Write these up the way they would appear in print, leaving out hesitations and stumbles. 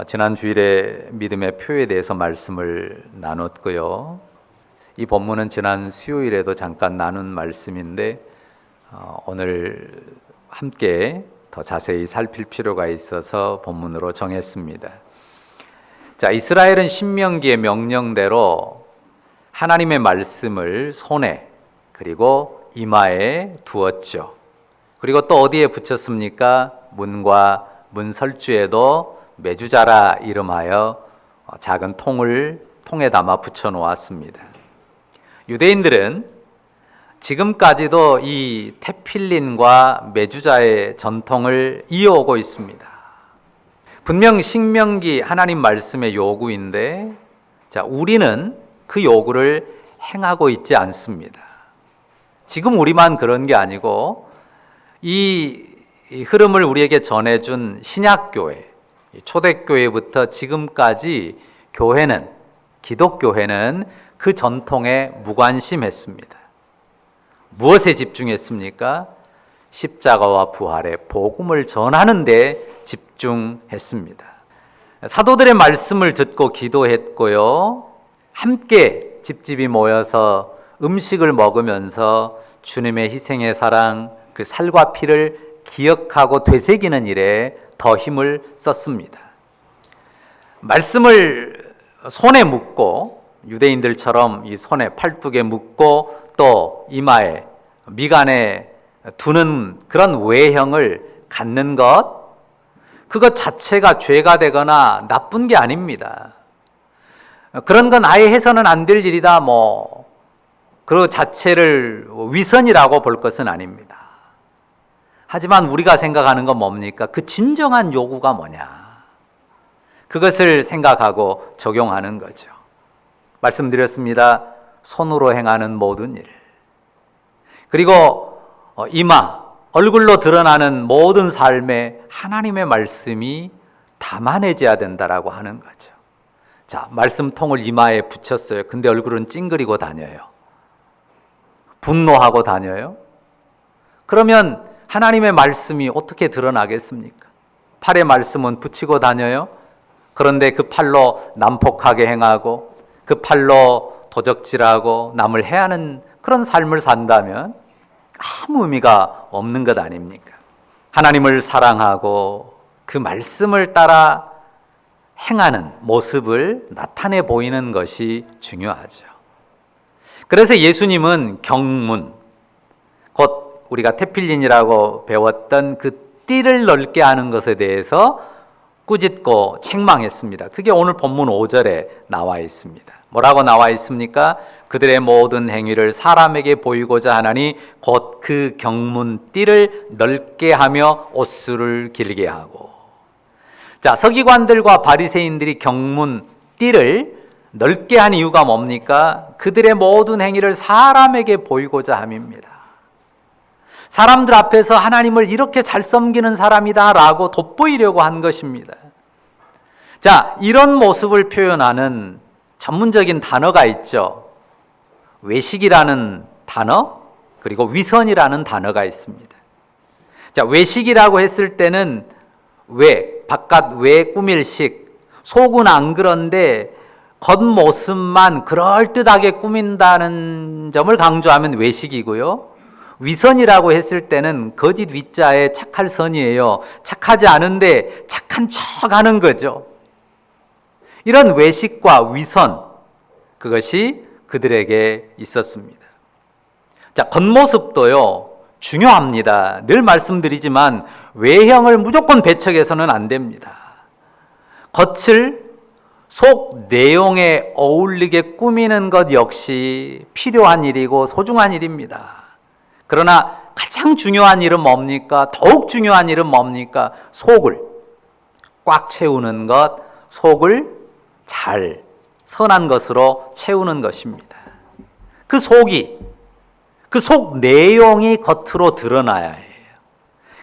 지난 주일에 믿음의 표에 대해서 말씀을 나눴고요. 이 본문은 지난 수요일에도 잠깐 나눈 말씀인데 오늘 함께 더 자세히 살필 필요가 있어서 본문으로 정했습니다. 자, 이스라엘은 신명기의 명령대로 하나님의 말씀을 손에 그리고 이마에 두었죠. 그리고 또 어디에 붙였습니까? 문과 문설주에도 메주자라 이름하여 작은 통에 담아 붙여 놓았습니다. 유대인들은 지금까지도 이 테필린과 메주자의 전통을 이어오고 있습니다. 분명 신명기 하나님 말씀의 요구인데, 자, 우리는 그 요구를 행하고 있지 않습니다. 지금 우리만 그런 게 아니고 이 흐름을 우리에게 전해준 신약교회, 초대교회부터 지금까지 교회는, 기독교회는 그 전통에 무관심했습니다. 무엇에 집중했습니까? 십자가와 부활의 복음을 전하는 데 집중했습니다. 사도들의 말씀을 듣고 기도했고요. 함께 집집이 모여서 음식을 먹으면서 주님의 희생의 사랑, 그 살과 피를 기억하고 되새기는 일에 더 힘을 썼습니다. 말씀을 손에 묶고 유대인들처럼 이 손에 팔뚝에 묶고 또 이마에 미간에 두는 그런 외형을 갖는 것, 그것 자체가 죄가 되거나 나쁜 게 아닙니다. 그런 건 아예 해서는 안 될 일이다, 그 자체를 위선이라고 볼 것은 아닙니다. 하지만 우리가 생각하는 건 뭡니까? 그 진정한 요구가 뭐냐? 그것을 생각하고 적용하는 거죠. 말씀드렸습니다. 손으로 행하는 모든 일. 그리고 이마, 얼굴로 드러나는 모든 삶에 하나님의 말씀이 담아내져야 된다라고 하는 거죠. 자, 말씀통을 이마에 붙였어요. 근데 얼굴은 찡그리고 다녀요. 분노하고 다녀요. 그러면 하나님의 말씀이 어떻게 드러나겠습니까? 팔에 말씀은 붙이고 다녀요. 그런데 그 팔로 난폭하게 행하고 그 팔로 도적질하고 남을 해하는 그런 삶을 산다면 아무 의미가 없는 것 아닙니까? 하나님을 사랑하고 그 말씀을 따라 행하는 모습을 나타내 보이는 것이 중요하죠. 그래서 예수님은 경문, 곧 우리가 테필린이라고 배웠던 그 띠를 넓게 하는 것에 대해서 꾸짖고 책망했습니다. 그게 오늘 본문 5절에 나와 있습니다. 뭐라고 나와 있습니까? 그들의 모든 행위를 사람에게 보이고자 하나니 곧 그 경문 띠를 넓게 하며 옷수를 길게 하고. 자, 서기관들과 바리새인들이 경문 띠를 넓게 한 이유가 뭡니까? 그들의 모든 행위를 사람에게 보이고자 함입니다. 사람들 앞에서 하나님을 이렇게 잘 섬기는 사람이다 라고 돋보이려고 한 것입니다. 자, 이런 모습을 표현하는 전문적인 단어가 있죠. 외식이라는 단어, 그리고 위선이라는 단어가 있습니다. 자, 외식이라고 했을 때는 바깥 꾸밀식, 속은 안 그런데 겉모습만 그럴듯하게 꾸민다는 점을 강조하면 외식이고요. 위선이라고 했을 때는 거짓 위자에 착할 선이에요. 착하지 않은데 착한 척 하는 거죠. 이런 외식과 위선, 그것이 그들에게 있었습니다. 자, 겉모습도요, 중요합니다. 늘 말씀드리지만 외형을 무조건 배척해서는 안 됩니다. 겉을 속 내용에 어울리게 꾸미는 것 역시 필요한 일이고 소중한 일입니다. 그러나 가장 중요한 일은 뭡니까? 더욱 중요한 일은 뭡니까? 속을 꽉 채우는 것, 속을 잘 선한 것으로 채우는 것입니다. 그 속 내용이 겉으로 드러나야 해요.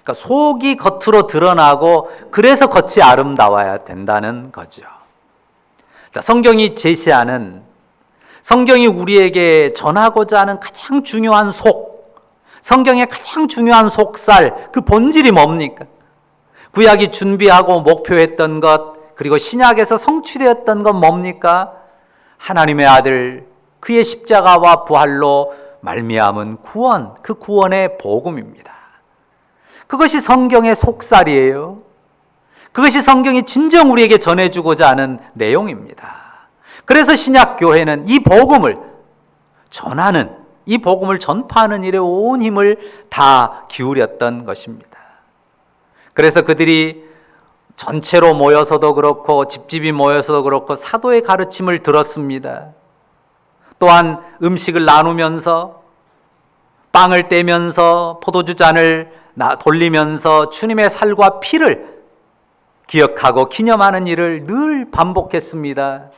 그러니까 속이 겉으로 드러나고 그래서 겉이 아름다워야 된다는 거죠. 자, 성경이 제시하는, 성경이 우리에게 전하고자 하는 가장 중요한 성경의 가장 중요한 속살, 그 본질이 뭡니까? 구약이 준비하고 목표했던 것, 그리고 신약에서 성취되었던 건 뭡니까? 하나님의 아들 그의 십자가와 부활로 말미암은 구원, 그 구원의 복음입니다. 그것이 성경의 속살이에요. 그것이 성경이 진정 우리에게 전해주고자 하는 내용입니다. 그래서 신약 교회는 이 복음을 전하는, 이 복음을 전파하는 일에 온 힘을 다 기울였던 것입니다. 그래서 그들이 전체로 모여서도 그렇고 집집이 모여서도 그렇고 사도의 가르침을 들었습니다. 또한 음식을 나누면서 빵을 떼면서 포도주 잔을 돌리면서 주님의 살과 피를 기억하고 기념하는 일을 늘 반복했습니다.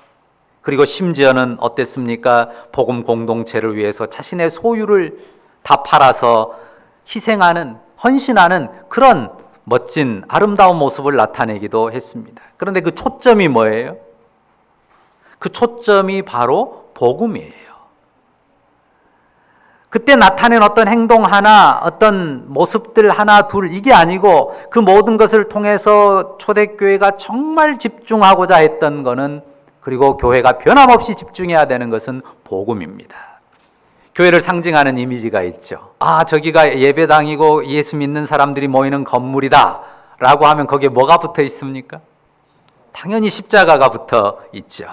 그리고 심지어는 어땠습니까? 복음 공동체를 위해서 자신의 소유를 다 팔아서 희생하는, 헌신하는 그런 멋진 아름다운 모습을 나타내기도 했습니다. 그런데 그 초점이 뭐예요? 그 초점이 바로 복음이에요. 그때 나타낸 어떤 행동 하나, 어떤 모습들 하나, 둘, 이게 아니고 그 모든 것을 통해서 초대교회가 정말 집중하고자 했던 것은, 그리고 교회가 변함없이 집중해야 되는 것은 복음입니다. 교회를 상징하는 이미지가 있죠. 아, 저기가 예배당이고 예수 믿는 사람들이 모이는 건물이다 라고 하면 거기에 뭐가 붙어 있습니까? 당연히 십자가가 붙어 있죠.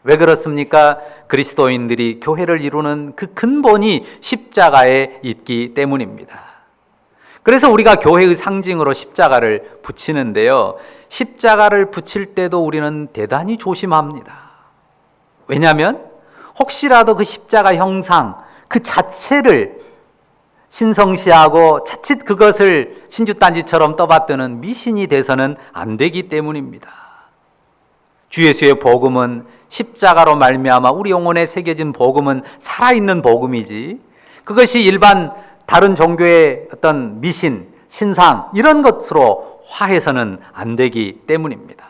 왜 그렇습니까? 그리스도인들이 교회를 이루는 그 근본이 십자가에 있기 때문입니다. 그래서 우리가 교회의 상징으로 십자가를 붙이는데요, 십자가를 붙일 때도 우리는 대단히 조심합니다. 왜냐하면 혹시라도 그 십자가 형상 그 자체를 신성시하고 자칫 그것을 신주단지처럼 떠받드는 미신이 돼서는 안 되기 때문입니다. 주 예수의 복음은 십자가로 말미암아 우리 영혼에 새겨진 복음은 살아있는 복음이지, 그것이 일반 다른 종교의 어떤 미신, 신상 이런 것으로 화해서는 안 되기 때문입니다.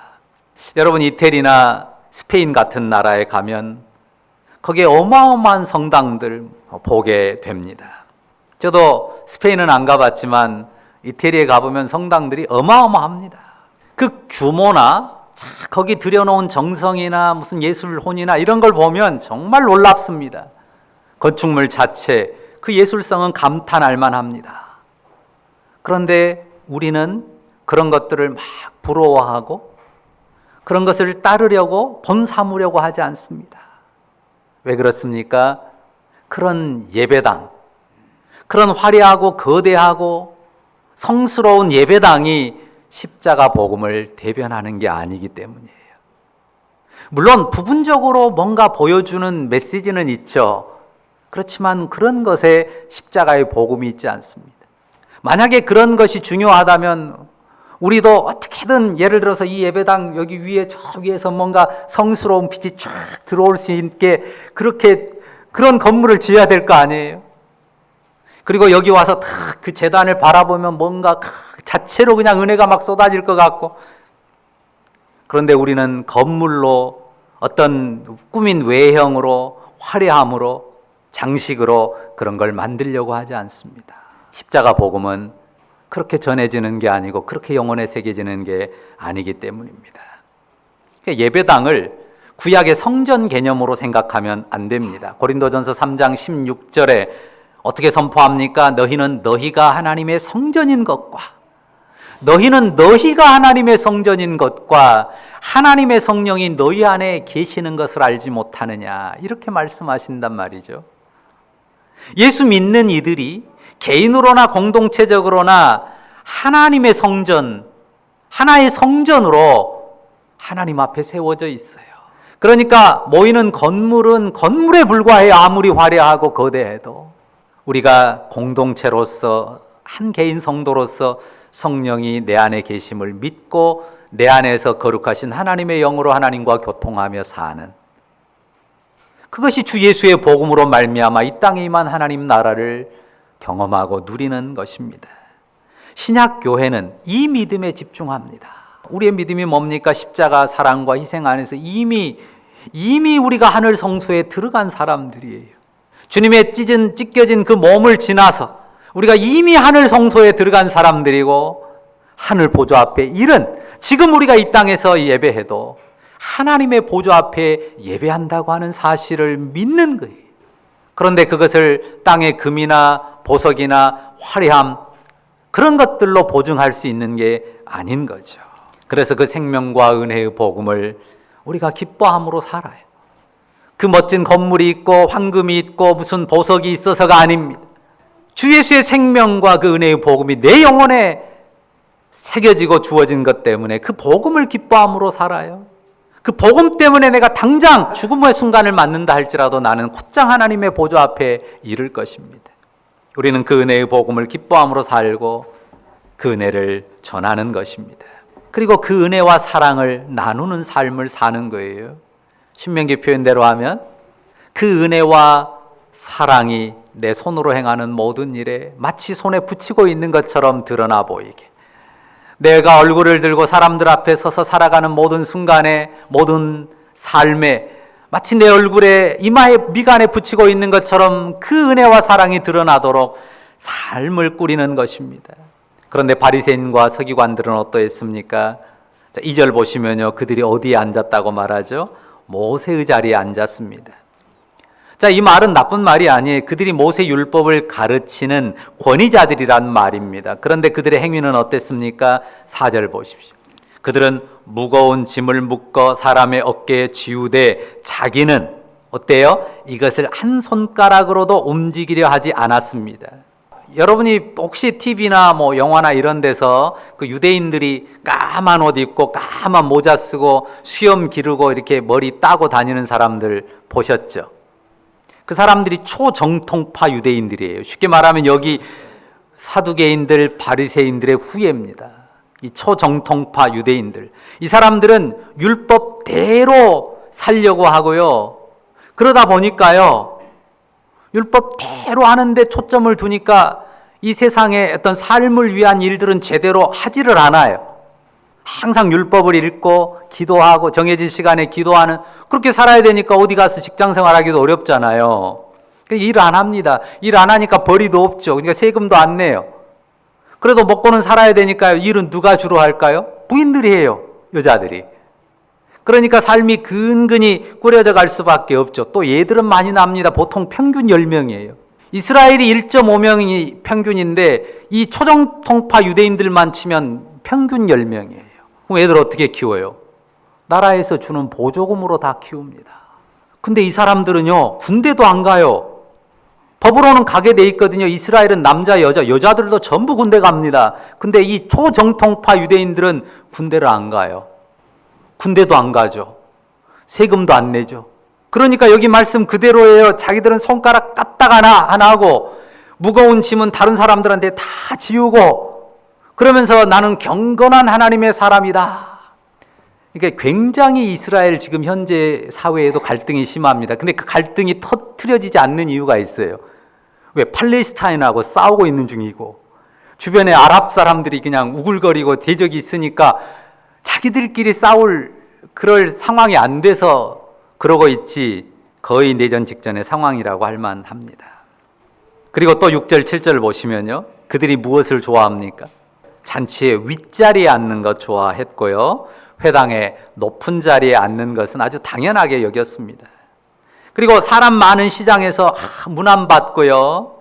여러분, 이태리나 스페인 같은 나라에 가면 거기에 어마어마한 성당들 보게 됩니다. 저도 스페인은 안 가봤지만 이태리에 가보면 성당들이 어마어마합니다. 그 규모나 거기 들여놓은 정성이나 무슨 예술혼이나 이런 걸 보면 정말 놀랍습니다. 건축물 자체, 그 예술성은 감탄할 만합니다. 그런데 우리는 그런 것들을 막 부러워하고 그런 것을 따르려고 본삼으려고 하지 않습니다. 왜 그렇습니까? 그런 예배당, 그런 화려하고 거대하고 성스러운 예배당이 십자가 복음을 대변하는 게 아니기 때문이에요. 물론 부분적으로 뭔가 보여주는 메시지는 있죠. 그렇지만 그런 것에 십자가의 복음이 있지 않습니다. 만약에 그런 것이 중요하다면 우리도 어떻게든 예를 들어서 이 예배당 여기 위에 저 위에서 뭔가 성스러운 빛이 쫙 들어올 수 있게 그렇게 그런 건물을 지어야 될 거 아니에요. 그리고 여기 와서 탁 그 제단을 바라보면 뭔가 자체로 그냥 은혜가 막 쏟아질 것 같고, 그런데 우리는 건물로 어떤 꾸민 외형으로 화려함으로 장식으로 그런 걸 만들려고 하지 않습니다. 십자가 복음은 그렇게 전해지는 게 아니고 그렇게 영혼에 새겨지는 게 아니기 때문입니다. 예배당을 구약의 성전 개념으로 생각하면 안 됩니다. 고린도전서 3장 16절에 어떻게 선포합니까? 너희가 하나님의 성전인 것과 너희가 하나님의 성전인 것과 하나님의 성령이 너희 안에 계시는 것을 알지 못하느냐, 이렇게 말씀하신단 말이죠. 예수 믿는 이들이 개인으로나 공동체적으로나 하나님의 성전, 하나의 성전으로 하나님 앞에 세워져 있어요. 그러니까 모이는 건물은 건물에 불과해요. 아무리 화려하고 거대해도. 우리가 공동체로서 한 개인 성도로서 성령이 내 안에 계심을 믿고 내 안에서 거룩하신 하나님의 영으로 하나님과 교통하며 사는, 그것이 주 예수의 복음으로 말미암아 이 땅에 임한 하나님 나라를 경험하고 누리는 것입니다. 신약 교회는 이 믿음에 집중합니다. 우리의 믿음이 뭡니까? 십자가 사랑과 희생 안에서 이미 우리가 하늘 성소에 들어간 사람들이에요. 주님의 찢겨진 그 몸을 지나서 우리가 이미 하늘 성소에 들어간 사람들이고, 하늘 보좌 앞에 이른, 지금 우리가 이 땅에서 예배해도 하나님의 보좌 앞에 예배한다고 하는 사실을 믿는 거예요. 그런데 그것을 땅의 금이나 보석이나 화려함, 그런 것들로 보증할 수 있는 게 아닌 거죠. 그래서 그 생명과 은혜의 복음을 우리가 기뻐함으로 살아요. 그 멋진 건물이 있고 황금이 있고 무슨 보석이 있어서가 아닙니다. 주 예수의 생명과 그 은혜의 복음이 내 영혼에 새겨지고 주어진 것 때문에 그 복음을 기뻐함으로 살아요. 그 복음 때문에 내가 당장 죽음의 순간을 맞는다 할지라도 나는 곧장 하나님의 보좌 앞에 이를 것입니다. 우리는 그 은혜의 복음을 기뻐함으로 살고 그 은혜를 전하는 것입니다. 그리고 그 은혜와 사랑을 나누는 삶을 사는 거예요. 신명기 표현대로 하면 그 은혜와 사랑이 내 손으로 행하는 모든 일에 마치 손에 붙이고 있는 것처럼 드러나 보이게, 내가 얼굴을 들고 사람들 앞에 서서 살아가는 모든 순간에, 모든 삶에 마치 내 얼굴에, 이마에, 미간에 붙이고 있는 것처럼 그 은혜와 사랑이 드러나도록 삶을 꾸리는 것입니다. 그런데 바리새인과 서기관들은 어떠했습니까? 2절 보시면요, 그들이 어디에 앉았다고 말하죠? 모세의 자리에 앉았습니다. 자, 이 말은 나쁜 말이 아니에요. 그들이 모세 율법을 가르치는 권위자들이란 말입니다. 그런데 그들의 행위는 어땠습니까? 4절 보십시오. 그들은 무거운 짐을 묶어 사람의 어깨에 쥐우되 자기는 어때요? 이것을 한 손가락으로도 움직이려 하지 않았습니다. 여러분이 혹시 TV나 뭐 영화나 이런 데서 그 유대인들이 까만 옷 입고 까만 모자 쓰고 수염 기르고 이렇게 머리 따고 다니는 사람들 보셨죠? 그 사람들이 초정통파 유대인들이에요. 쉽게 말하면 여기 사두개인들, 바리새인들의 후예입니다. 이 초정통파 유대인들. 이 사람들은 율법대로 살려고 하고요. 그러다 보니까요, 율법대로 하는데 초점을 두니까 이 세상의 어떤 삶을 위한 일들은 제대로 하지를 않아요. 항상 율법을 읽고 기도하고 정해진 시간에 기도하는, 그렇게 살아야 되니까 어디 가서 직장 생활하기도 어렵잖아요. 일 안 합니다. 일 안 하니까 벌이도 없죠. 그러니까 세금도 안 내요. 그래도 먹고는 살아야 되니까요. 일은 누가 주로 할까요? 부인들이 해요. 여자들이. 그러니까 삶이 근근히 꾸려져 갈 수밖에 없죠. 또 얘들은 많이 납니다. 보통 평균 10명이에요. 이스라엘이 1.5명이 평균인데 이 초정통파 유대인들만 치면 평균 10명이에요. 그럼 애들 어떻게 키워요? 나라에서 주는 보조금으로 다 키웁니다. 근데 이 사람들은요, 군대도 안 가요. 법으로는 가게 돼 있거든요. 이스라엘은 남자, 여자들도 전부 군대 갑니다. 근데 이 초정통파 유대인들은 군대를 안 가요. 군대도 안 가죠. 세금도 안 내죠. 그러니까 여기 말씀 그대로예요. 자기들은 손가락 까딱 하나 하고 무거운 짐은 다른 사람들한테 다 지우고 그러면서 나는 경건한 하나님의 사람이다. 그러니까 굉장히 이스라엘 지금 현재 사회에도 갈등이 심합니다. 근데 그 갈등이 터트려지지 않는 이유가 있어요. 왜? 팔레스타인하고 싸우고 있는 중이고 주변에 아랍 사람들이 그냥 우글거리고 대적이 있으니까 자기들끼리 싸울 그럴 상황이 안 돼서 그러고 있지 거의 내전 직전의 상황이라고 할 만합니다. 그리고 또 6절, 7절 보시면요. 그들이 무엇을 좋아합니까? 잔치의 윗자리에 앉는 것 좋아했고요. 회당의 높은 자리에 앉는 것은 아주 당연하게 여겼습니다. 그리고 사람 많은 시장에서 문안 받고요.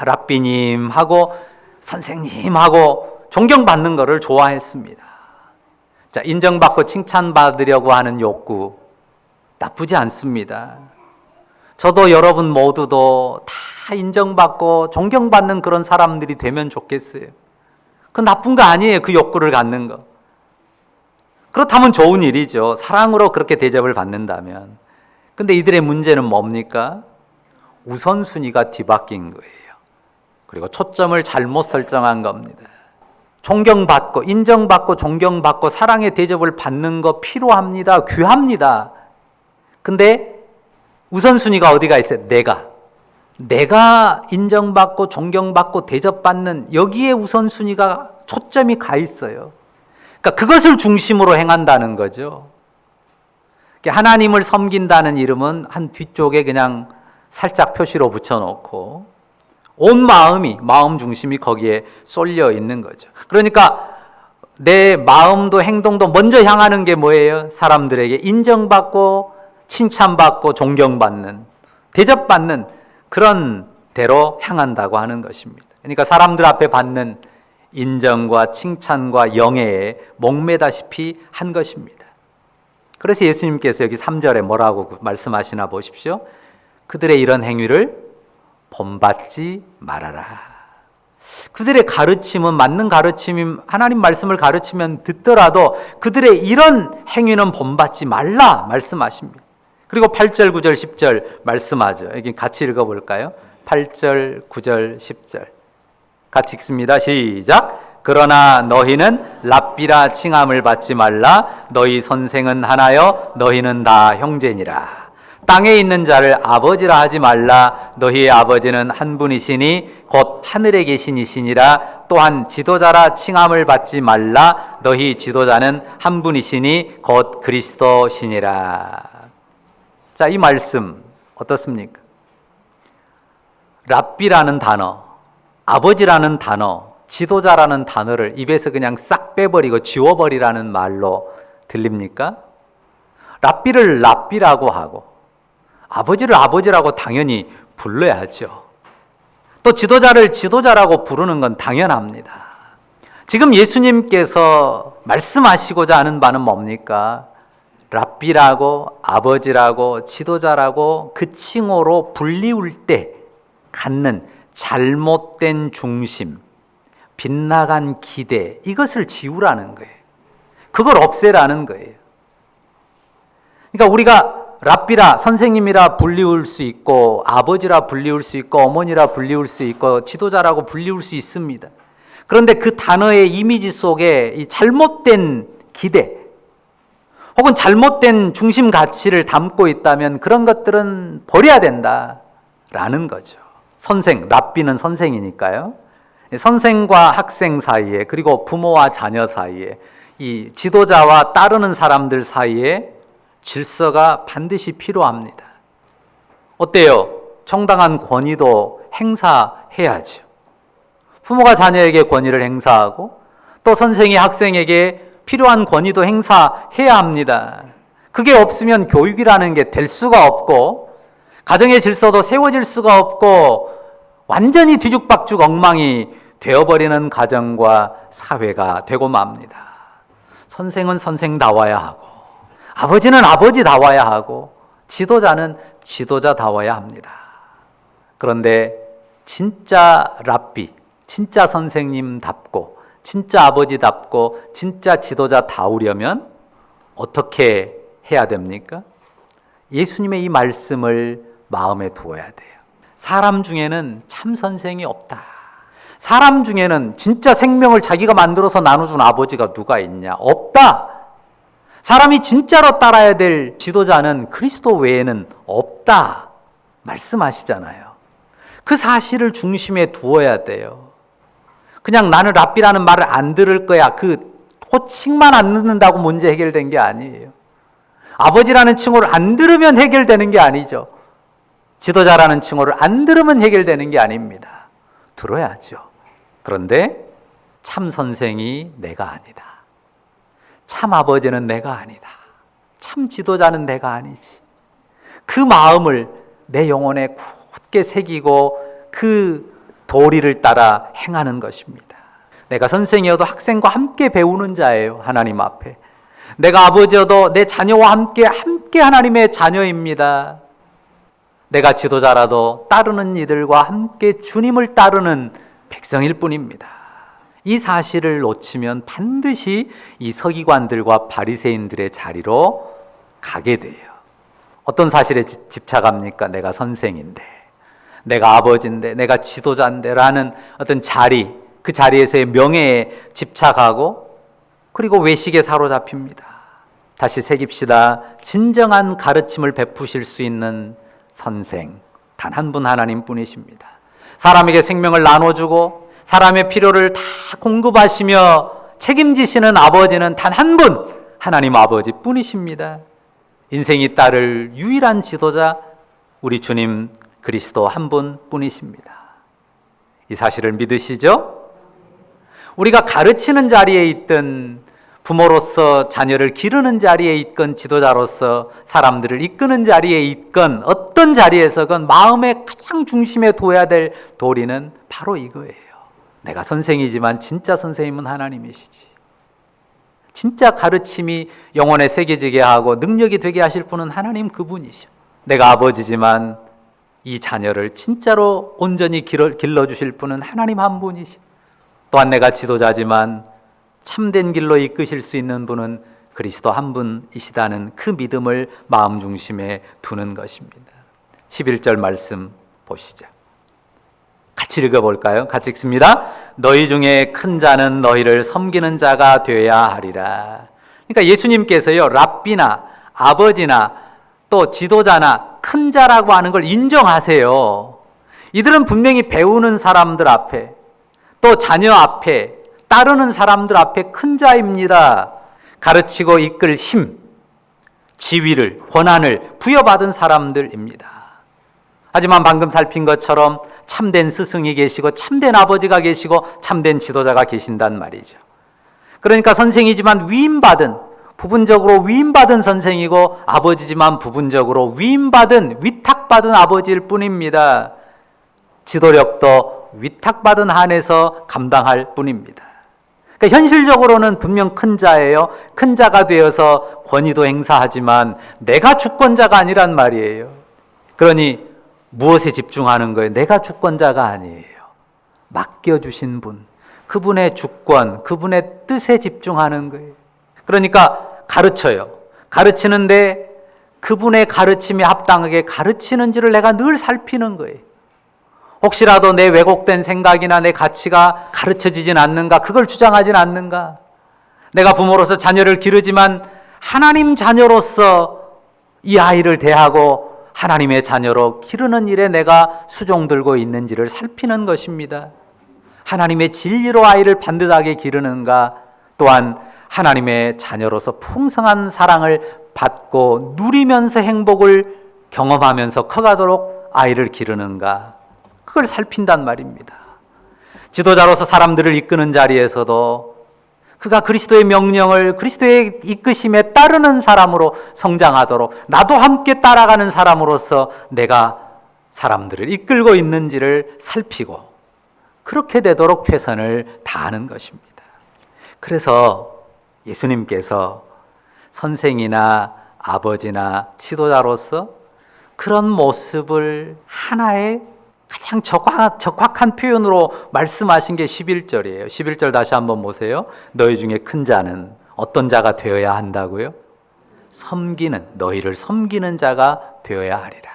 랍비님 하고 선생님 하고 존경받는 것을 좋아했습니다. 자, 인정받고 칭찬받으려고 하는 욕구 나쁘지 않습니다. 저도 여러분 모두도 다 인정받고 존경받는 그런 사람들이 되면 좋겠어요. 그건 나쁜 거 아니에요. 그 욕구를 갖는 거. 그렇다면 좋은 일이죠. 사랑으로 그렇게 대접을 받는다면. 근데 이들의 문제는 뭡니까? 우선순위가 뒤바뀐 거예요. 그리고 초점을 잘못 설정한 겁니다. 존경받고 인정받고 존경받고 사랑의 대접을 받는 거 필요합니다. 귀합니다. 근데 우선순위가 어디가 있어요? 내가 인정받고 존경받고 대접받는 여기에 우선순위가 초점이 가 있어요. 그러니까 그것을 중심으로 행한다는 거죠. 하나님을 섬긴다는 이름은 한 뒤쪽에 그냥 살짝 표시로 붙여놓고 온 마음 중심이 거기에 쏠려 있는 거죠. 그러니까 내 마음도 행동도 먼저 향하는 게 뭐예요? 사람들에게 인정받고 칭찬받고 존경받는, 대접받는 그런 대로 향한다고 하는 것입니다. 그러니까 사람들 앞에 받는 인정과 칭찬과 영예에 목매다시피 한 것입니다. 그래서 예수님께서 여기 3절에 뭐라고 말씀하시나 보십시오. 그들의 이런 행위를 본받지 말아라. 그들의 가르침은 맞는 가르침임, 하나님 말씀을 가르치면 듣더라도 그들의 이런 행위는 본받지 말라 말씀하십니다. 그리고 8절, 9절, 10절 말씀하죠. 여기 같이 읽어볼까요? 8절, 9절, 10절 같이 읽습니다. 시작. 그러나 너희는 랍비라 칭함을 받지 말라. 너희 선생은 하나여 너희는 다 형제니라. 땅에 있는 자를 아버지라 하지 말라. 너희의 아버지는 한 분이시니 곧 하늘에 계시니시니라. 또한 지도자라 칭함을 받지 말라. 너희 지도자는 한 분이시니 곧 그리스도시니라. 자, 이 말씀 어떻습니까? 랍비라는 단어, 아버지라는 단어, 지도자라는 단어를 입에서 그냥 싹 빼버리고 지워버리라는 말로 들립니까? 랍비를 랍비라고 하고 아버지를 아버지라고 당연히 불러야죠. 또 지도자를 지도자라고 부르는 건 당연합니다. 지금 예수님께서 말씀하시고자 하는 바는 뭡니까? 랍비라고 아버지라고 지도자라고 그 칭호로 불리울 때 갖는 잘못된 중심, 빗나간 기대, 이것을 지우라는 거예요. 그걸 없애라는 거예요. 그러니까 우리가 랍비라, 선생님이라 불리울 수 있고 아버지라 불리울 수 있고 어머니라 불리울 수 있고 지도자라고 불리울 수 있습니다. 그런데 그 단어의 이미지 속에 이 잘못된 기대 혹은 잘못된 중심 가치를 담고 있다면 그런 것들은 버려야 된다라는 거죠. 선생, 랍비는 선생이니까요. 선생과 학생 사이에 그리고 부모와 자녀 사이에 이 지도자와 따르는 사람들 사이에 질서가 반드시 필요합니다. 어때요? 정당한 권위도 행사해야죠. 부모가 자녀에게 권위를 행사하고 또 선생이 학생에게 필요한 권위도 행사해야 합니다. 그게 없으면 교육이라는 게 될 수가 없고 가정의 질서도 세워질 수가 없고 완전히 뒤죽박죽 엉망이 되어버리는 가정과 사회가 되고 맙니다. 선생은 선생다워야 하고 아버지는 아버지다워야 하고 지도자는 지도자다워야 합니다. 그런데 진짜 랍비, 진짜 선생님답고 진짜 아버지답고 진짜 지도자다우려면 어떻게 해야 됩니까? 예수님의 이 말씀을 마음에 두어야 돼요. 사람 중에는 참 선생이 없다. 사람 중에는 진짜 생명을 자기가 만들어서 나눠준 아버지가 누가 있냐? 없다. 사람이 진짜로 따라야 될 지도자는 그리스도 외에는 없다 말씀하시잖아요. 그 사실을 중심에 두어야 돼요. 그냥 나는 랍비라는 말을 안 들을 거야, 그 호칭만 안 듣는다고 문제 해결된 게 아니에요. 아버지라는 칭호를 안 들으면 해결되는 게 아니죠. 지도자라는 칭호를 안 들으면 해결되는 게 아닙니다. 들어야죠. 그런데 참 선생이 내가 아니다. 참 아버지는 내가 아니다. 참 지도자는 내가 아니지. 그 마음을 내 영혼에 굳게 새기고 그 도리를 따라 행하는 것입니다. 내가 선생이어도 학생과 함께 배우는 자예요. 하나님 앞에. 내가 아버지여도 내 자녀와 함께 하나님의 자녀입니다. 내가 지도자라도 따르는 이들과 함께 주님을 따르는 백성일 뿐입니다. 이 사실을 놓치면 반드시 이 서기관들과 바리새인들의 자리로 가게 돼요. 어떤 사실에 집착합니까? 내가 선생인데, 내가 아버지인데, 내가 지도자인데 라는 어떤 자리, 그 자리에서의 명예에 집착하고 그리고 외식에 사로잡힙니다. 다시 새깁시다. 진정한 가르침을 베푸실 수 있는 선생, 단 한 분 하나님뿐이십니다. 사람에게 생명을 나눠주고 사람의 필요를 다 공급하시며 책임지시는 아버지는 단 한 분, 하나님 아버지뿐이십니다. 인생이 따를 유일한 지도자, 우리 주님 그리스도 한 분뿐이십니다. 이 사실을 믿으시죠? 우리가 가르치는 자리에 있든 부모로서 자녀를 기르는 자리에 있건 지도자로서 사람들을 이끄는 자리에 있건 어떤 자리에서건 마음의 가장 중심에 둬야 될 도리는 바로 이거예요. 내가 선생이지만 진짜 선생님은 하나님이시지. 진짜 가르침이 영혼에 새겨지게 하고 능력이 되게 하실 분은 하나님 그분이시오. 내가 아버지지만 이 자녀를 진짜로 온전히 길러주실 분은 하나님 한 분이시오. 또한 내가 지도자지만 참된 길로 이끄실 수 있는 분은 그리스도 한 분이시다는 그 믿음을 마음 중심에 두는 것입니다. 11절 말씀 보시죠. 같이 읽어볼까요? 같이 읽습니다. 너희 중에 큰 자는 너희를 섬기는 자가 되어야 하리라. 그러니까 예수님께서요, 랍비나 아버지나 또 지도자나 큰 자라고 하는 걸 인정하세요. 이들은 분명히 배우는 사람들 앞에 또 자녀 앞에 따르는 사람들 앞에 큰 자입니다. 가르치고 이끌 힘, 지위를, 권한을 부여받은 사람들입니다. 하지만 방금 살핀 것처럼 참된 스승이 계시고 참된 아버지가 계시고 참된 지도자가 계신단 말이죠. 그러니까 선생이지만 위임받은, 부분적으로 위임받은 선생이고 아버지지만 부분적으로 위탁받은 아버지일 뿐입니다. 지도력도 위탁받은 한에서 감당할 뿐입니다. 그러니까 현실적으로는 분명 큰 자예요. 큰 자가 되어서 권위도 행사하지만 내가 주권자가 아니란 말이에요. 그러니 무엇에 집중하는 거예요? 내가 주권자가 아니에요. 맡겨주신 분, 그분의 주권, 그분의 뜻에 집중하는 거예요. 그러니까 가르쳐요. 가르치는데 그분의 가르침에 합당하게 가르치는지를 내가 늘 살피는 거예요. 혹시라도 내 왜곡된 생각이나 내 가치가 가르쳐지진 않는가? 그걸 주장하진 않는가? 내가 부모로서 자녀를 기르지만 하나님 자녀로서 이 아이를 대하고 하나님의 자녀로 기르는 일에 내가 수종 들고 있는지를 살피는 것입니다. 하나님의 진리로 아이를 반듯하게 기르는가? 또한 하나님의 자녀로서 풍성한 사랑을 받고 누리면서 행복을 경험하면서 커가도록 아이를 기르는가? 그걸 살핀단 말입니다. 지도자로서 사람들을 이끄는 자리에서도 그가 그리스도의 명령을 그리스도의 이끄심에 따르는 사람으로 성장하도록 나도 함께 따라가는 사람으로서 내가 사람들을 이끌고 있는지를 살피고 그렇게 되도록 최선을 다하는 것입니다. 그래서 예수님께서 선생이나 아버지나 지도자로서 그런 모습을 하나의 가장 적확한 표현으로 말씀하신 게 11절이에요. 11절 다시 한번 보세요. 너희 중에 큰 자는 어떤 자가 되어야 한다고요? 너희를 섬기는 자가 되어야 하리라.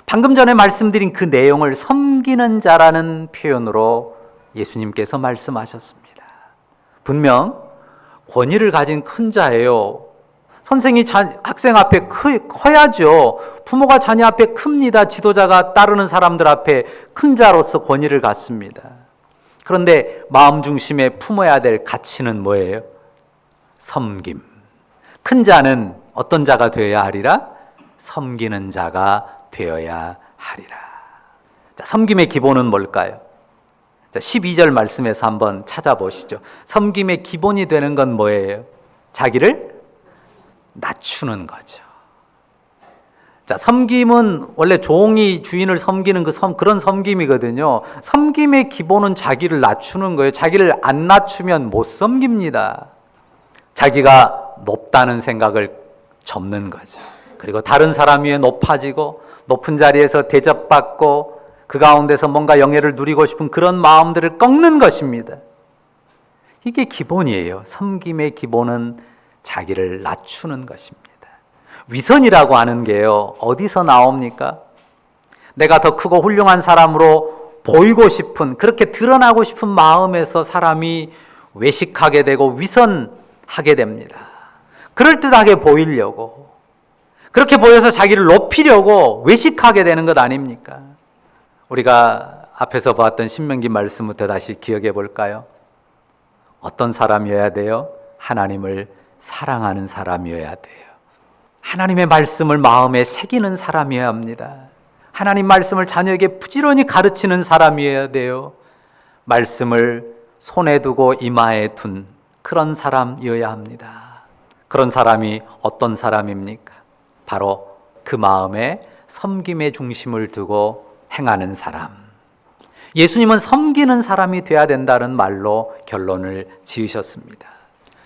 방금 전에 말씀드린 그 내용을 섬기는 자라는 표현으로 예수님께서 말씀하셨습니다. 분명 권위를 가진 큰 자예요. 선생이 학생 앞에 커야죠. 부모가 자녀 앞에 큽니다. 지도자가 따르는 사람들 앞에 큰 자로서 권위를 갖습니다. 그런데 마음 중심에 품어야 될 가치는 뭐예요? 섬김. 큰 자는 어떤 자가 되어야 하리라? 섬기는 자가 되어야 하리라. 자, 섬김의 기본은 뭘까요? 자, 12절 말씀에서 한번 찾아보시죠. 섬김의 기본이 되는 건 뭐예요? 자기를 낮추는 거죠. 자, 섬김은 원래 종이 주인을 섬기는 그런 섬김이거든요. 섬김의 기본은 자기를 낮추는 거예요. 자기를 안 낮추면 못 섬깁니다. 자기가 높다는 생각을 접는 거죠. 그리고 다른 사람 위에 높아지고 높은 자리에서 대접받고 그 가운데서 뭔가 영예를 누리고 싶은 그런 마음들을 꺾는 것입니다. 이게 기본이에요. 섬김의 기본은 자기를 낮추는 것입니다. 위선이라고 하는 게요, 어디서 나옵니까? 내가 더 크고 훌륭한 사람으로 보이고 싶은, 그렇게 드러나고 싶은 마음에서 사람이 외식하게 되고 위선하게 됩니다. 그럴듯하게 보이려고, 그렇게 보여서 자기를 높이려고 외식하게 되는 것 아닙니까? 우리가 앞에서 보았던 신명기 말씀부터 다시 기억해 볼까요? 어떤 사람이어야 돼요? 하나님을 사랑하는 사람이어야 돼요. 하나님의 말씀을 마음에 새기는 사람이어야 합니다. 하나님 말씀을 자녀에게 부지런히 가르치는 사람이어야 돼요. 말씀을 손에 두고 이마에 둔 그런 사람이어야 합니다. 그런 사람이 어떤 사람입니까? 바로 그 마음에 섬김의 중심을 두고 행하는 사람. 예수님은 섬기는 사람이 돼야 된다는 말로 결론을 지으셨습니다.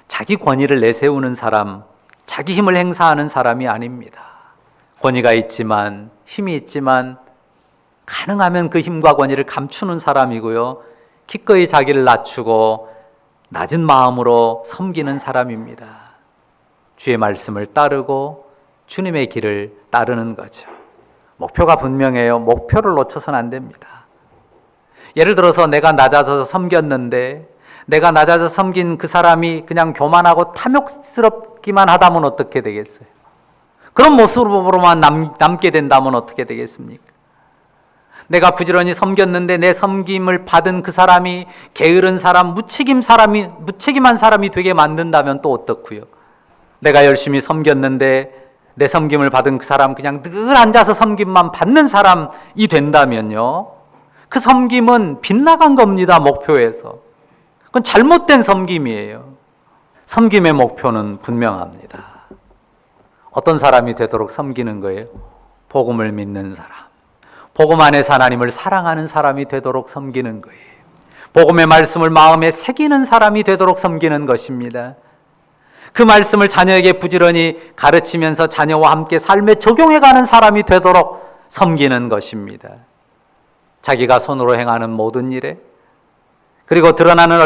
자기 권위를 내세우는 사람, 자기 힘을 행사하는 사람이 아닙니다. 권위가 있지만, 힘이 있지만 가능하면 그 힘과 권위를 감추는 사람이고요. 기꺼이 자기를 낮추고 낮은 마음으로 섬기는 사람입니다. 주의 말씀을 따르고 주님의 길을 따르는 거죠. 목표가 분명해요. 목표를 놓쳐서는 안 됩니다. 예를 들어서 내가 낮아져서 섬겼는데 내가 낮아져 섬긴 그 사람이 그냥 교만하고 탐욕스럽기만 하다면 어떻게 되겠어요? 그런 모습으로만 남게 된다면 어떻게 되겠습니까? 내가 부지런히 섬겼는데 내 섬김을 받은 그 사람이 게으른 사람, 무책임한 사람이 되게 만든다면 또 어떻고요? 내가 열심히 섬겼는데 내 섬김을 받은 그 사람 그냥 늘 앉아서 섬김만 받는 사람이 된다면요, 그 섬김은 빗나간 겁니다. 목표에서. 그건 잘못된 섬김이에요. 섬김의 목표는 분명합니다. 어떤 사람이 되도록 섬기는 거예요? 복음을 믿는 사람, 복음 안에서 하나님을 사랑하는 사람이 되도록 섬기는 거예요. 복음의 말씀을 마음에 새기는 사람이 되도록 섬기는 것입니다. 그 말씀을 자녀에게 부지런히 가르치면서 자녀와 함께 삶에 적용해가는 사람이 되도록 섬기는 것입니다. 자기가 손으로 행하는 모든 일에, 그리고 드러나는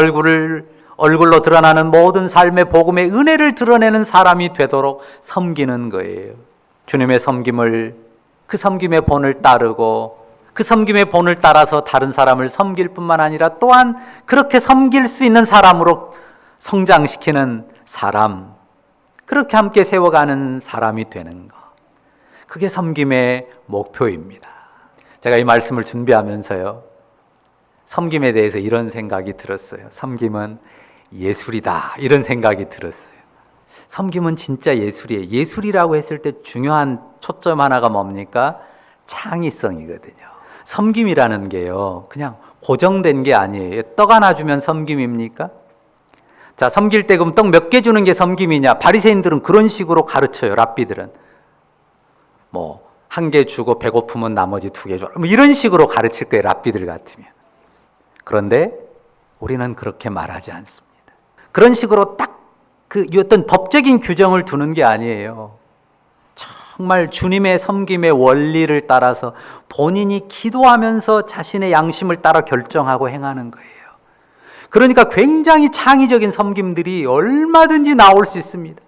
얼굴로 드러나는 모든 삶의 복음의 은혜를 드러내는 사람이 되도록 섬기는 거예요. 주님의 섬김을, 그 섬김의 본을 따르고 그 섬김의 본을 따라서 다른 사람을 섬길 뿐만 아니라 또한 그렇게 섬길 수 있는 사람으로 성장시키는 사람, 그렇게 함께 세워가는 사람이 되는 것, 그게 섬김의 목표입니다. 제가 이 말씀을 준비하면서요, 섬김에 대해서 이런 생각이 들었어요. 섬김은 예술이다, 이런 생각이 들었어요. 섬김은 진짜 예술이에요. 예술이라고 했을 때 중요한 초점 하나가 뭡니까? 창의성이거든요. 섬김이라는 게요, 그냥 고정된 게 아니에요. 떡 하나 주면 섬김입니까? 자, 섬길 때 그럼 떡 몇 개 주는 게 섬김이냐? 바리새인들은 그런 식으로 가르쳐요. 랍비들은 한 개 주고 배고프면 나머지 2개 줘, 이런 식으로 가르칠 거예요. 랍비들 같으면. 그런데 우리는 그렇게 말하지 않습니다. 그런 식으로 딱 그 어떤 법적인 규정을 두는 게 아니에요. 정말 주님의 섬김의 원리를 따라서 본인이 기도하면서 자신의 양심을 따라 결정하고 행하는 거예요. 그러니까 굉장히 창의적인 섬김들이 얼마든지 나올 수 있습니다.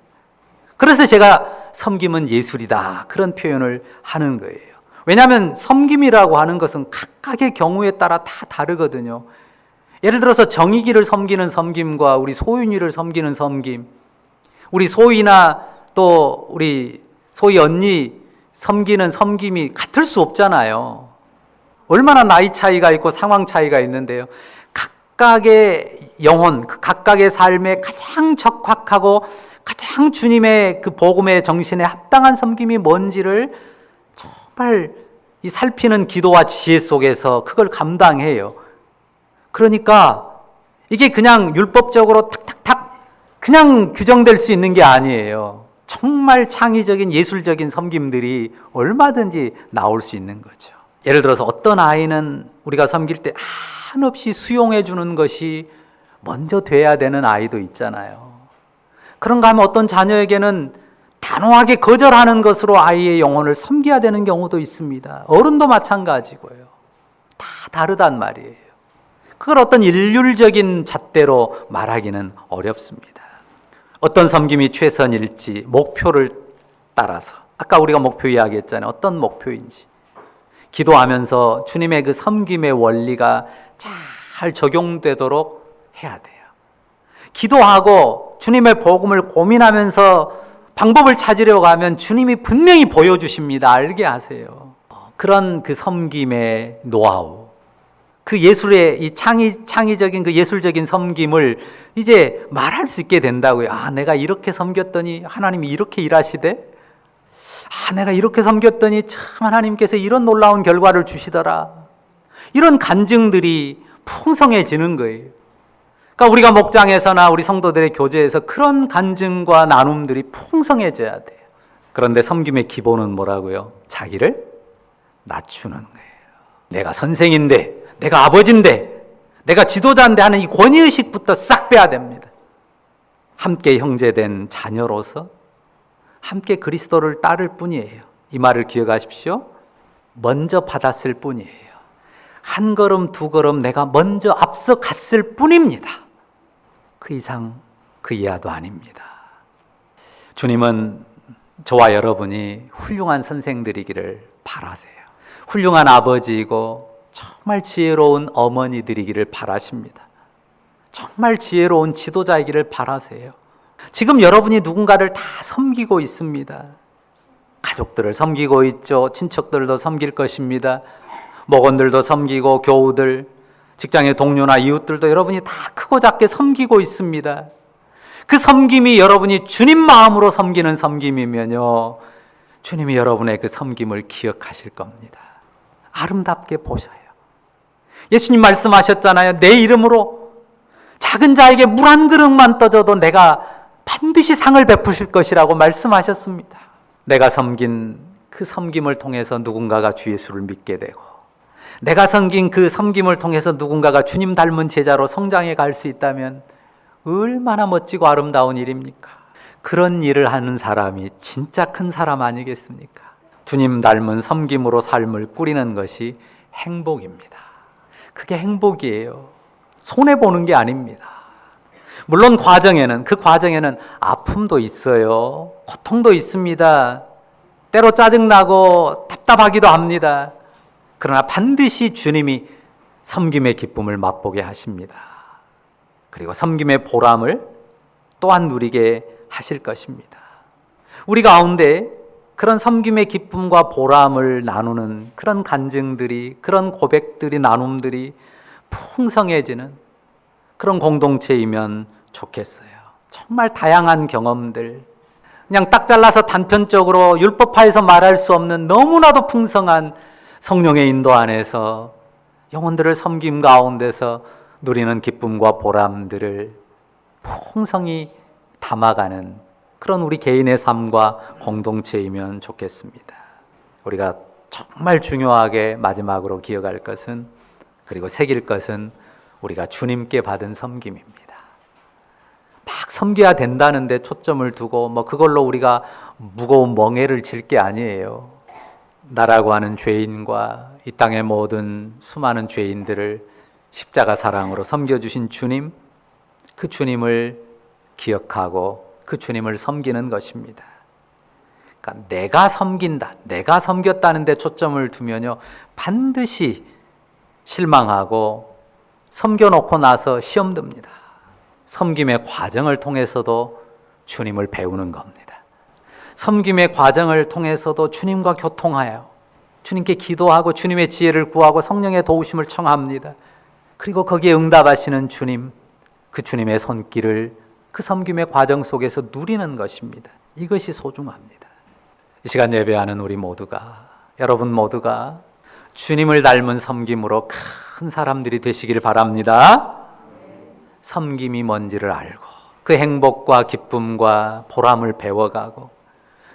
그래서 제가 섬김은 예술이다, 그런 표현을 하는 거예요. 왜냐하면 섬김이라고 하는 것은 각각의 경우에 따라 다 다르거든요. 예를 들어서 정익이를 섬기는 섬김과 우리 소윤이를 섬기는 섬김, 우리 소희나 또 우리 소희 언니 섬기는 섬김이 같을 수 없잖아요. 얼마나 나이 차이가 있고 상황 차이가 있는데요. 각각의 영혼, 각각의 삶에 가장 적확하고 가장 주님의 그 복음의 정신에 합당한 섬김이 뭔지를 정말 이 살피는 기도와 지혜 속에서 그걸 감당해요. 그러니까 이게 그냥 율법적으로 탁탁탁 그냥 규정될 수 있는 게 아니에요. 정말 창의적인 예술적인 섬김들이 얼마든지 나올 수 있는 거죠. 예를 들어서 어떤 아이는 우리가 섬길 때 한없이 수용해 주는 것이 먼저 돼야 되는 아이도 있잖아요. 그런가 하면 어떤 자녀에게는 단호하게 거절하는 것으로 아이의 영혼을 섬겨야 되는 경우도 있습니다. 어른도 마찬가지고요. 다 다르단 말이에요. 그걸 어떤 일률적인 잣대로 말하기는 어렵습니다. 어떤 섬김이 최선일지 목표를 따라서, 아까 우리가 목표 이야기했잖아요. 어떤 목표인지 기도하면서 주님의 그 섬김의 원리가 잘 적용되도록 해야 돼요. 기도하고 주님의 복음을 고민하면서 방법을 찾으려고 하면 주님이 분명히 보여주십니다. 알게 하세요. 그런 그 섬김의 노하우, 그 예술의 이 창의적인 그 예술적인 섬김을 이제 말할 수 있게 된다고요. 내가 이렇게 섬겼더니 하나님이 이렇게 일하시대? 내가 이렇게 섬겼더니 참 하나님께서 이런 놀라운 결과를 주시더라. 이런 간증들이 풍성해지는 거예요. 그러니까 우리가 목장에서나 우리 성도들의 교제에서 그런 간증과 나눔들이 풍성해져야 돼요. 그런데 섬김의 기본은 뭐라고요? 자기를 낮추는 거예요. 내가 선생인데, 내가 아버지인데, 내가 지도자인데 하는 이 권위의식부터 싹 빼야 됩니다. 함께 형제된 자녀로서 함께 그리스도를 따를 뿐이에요. 이 말을 기억하십시오. 먼저 받았을 뿐이에요. 한 걸음 두 걸음 내가 먼저 앞서 갔을 뿐입니다. 그 이상 그 이하도 아닙니다. 주님은 저와 여러분이 훌륭한 선생들이기를 바라세요. 훌륭한 아버지이고 정말 지혜로운 어머니들이기를 바라십니다. 정말 지혜로운 지도자이기를 바라세요. 지금 여러분이 누군가를 다 섬기고 있습니다. 가족들을 섬기고 있죠. 친척들도 섬길 것입니다. 목원들도 섬기고 교우들, 직장의 동료나 이웃들도 여러분이 다 크고 작게 섬기고 있습니다. 그 섬김이 여러분이 주님 마음으로 섬기는 섬김이면요, 주님이 여러분의 그 섬김을 기억하실 겁니다. 아름답게 보셔요. 예수님 말씀하셨잖아요. 내 이름으로 작은 자에게 물 한 그릇만 떠줘도 내가 반드시 상을 베푸실 것이라고 말씀하셨습니다. 내가 섬긴 그 섬김을 통해서 누군가가 주 예수를 믿게 되고, 내가 섬긴 그 섬김을 통해서 누군가가 주님 닮은 제자로 성장해 갈 수 있다면 얼마나 멋지고 아름다운 일입니까? 그런 일을 하는 사람이 진짜 큰 사람 아니겠습니까? 주님 닮은 섬김으로 삶을 꾸리는 것이 행복입니다. 그게 행복이에요. 손해보는 게 아닙니다. 물론 그 과정에는 아픔도 있어요. 고통도 있습니다. 때로 짜증나고 답답하기도 합니다. 그러나 반드시 주님이 섬김의 기쁨을 맛보게 하십니다. 그리고 섬김의 보람을 또한 누리게 하실 것입니다. 우리 가운데 그런 섬김의 기쁨과 보람을 나누는 그런 간증들이, 그런 고백들이, 나눔들이 풍성해지는 그런 공동체이면 좋겠어요. 정말 다양한 경험들, 그냥 딱 잘라서 단편적으로 율법화해서 말할 수 없는 너무나도 풍성한 성령의 인도 안에서 영혼들을 섬김 가운데서 누리는 기쁨과 보람들을 풍성히 담아가는 그런 우리 개인의 삶과 공동체이면 좋겠습니다. 우리가 정말 중요하게 마지막으로 기억할 것은, 그리고 새길 것은 우리가 주님께 받은 섬김입니다. 막 섬겨야 된다는데 초점을 두고 그걸로 우리가 무거운 멍해를 질 게 아니에요. 나라고 하는 죄인과 이 땅의 모든 수많은 죄인들을 십자가 사랑으로 섬겨주신 주님, 그 주님을 기억하고 그 주님을 섬기는 것입니다. 그러니까 내가 섬긴다, 내가 섬겼다는데 초점을 두면요, 반드시 실망하고 섬겨놓고 나서 시험 듭니다. 섬김의 과정을 통해서도 주님을 배우는 겁니다. 섬김의 과정을 통해서도 주님과 교통하여 주님께 기도하고 주님의 지혜를 구하고 성령의 도우심을 청합니다. 그리고 거기에 응답하시는 주님, 그 주님의 손길을 그 섬김의 과정 속에서 누리는 것입니다. 이것이 소중합니다. 이 시간 예배하는 우리 모두가, 여러분 모두가 주님을 닮은 섬김으로 큰 사람들이 되시길 바랍니다. 섬김이 뭔지를 알고 그 행복과 기쁨과 보람을 배워가고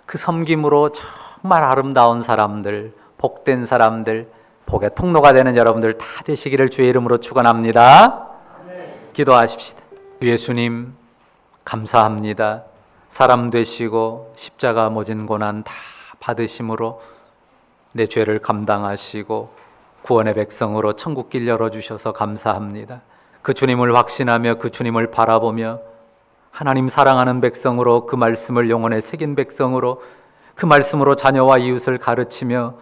그 섬김으로 정말 아름다운 사람들, 복된 사람들, 복의 통로가 되는 여러분들 다 되시기를 주의 이름으로 축원합니다. 기도하십시다. 주 예수님 감사합니다. 사람 되시고 십자가 모진 고난 다 받으심으로 내 죄를 감당하시고 구원의 백성으로 천국길 열어주셔서 감사합니다. 그 주님을 확신하며 그 주님을 바라보며 하나님 사랑하는 백성으로, 그 말씀을 영혼에 새긴 백성으로, 그 말씀으로 자녀와 이웃을 가르치며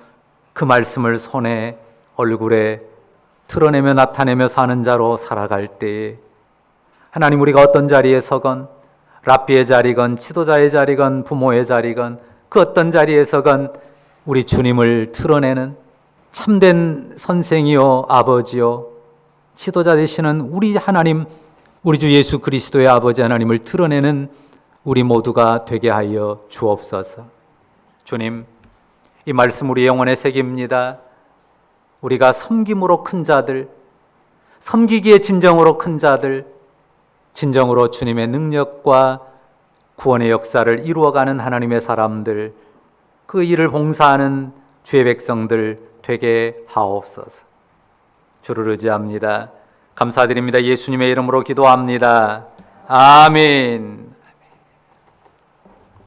그 말씀을 손에 얼굴에 드러내며 나타내며 사는 자로 살아갈 때에 하나님, 우리가 어떤 자리에 서건, 랍비의 자리건 지도자의 자리건 부모의 자리건 그 어떤 자리에 서건 우리 주님을 드러내는 참된 선생이요 아버지요 지도자 되시는 우리 하나님, 우리 주 예수 그리스도의 아버지 하나님을 드러내는 우리 모두가 되게 하여 주옵소서. 주님, 이 말씀 우리 영혼에 새깁니다. 우리가 섬김으로 큰 자들, 섬기기에 진정으로 큰 자들, 진정으로 주님의 능력과 구원의 역사를 이루어가는 하나님의 사람들, 그 일을 봉사하는 주의 백성들 되게 하옵소서. 주를 의지합니다. 감사드립니다. 예수님의 이름으로 기도합니다. 아멘.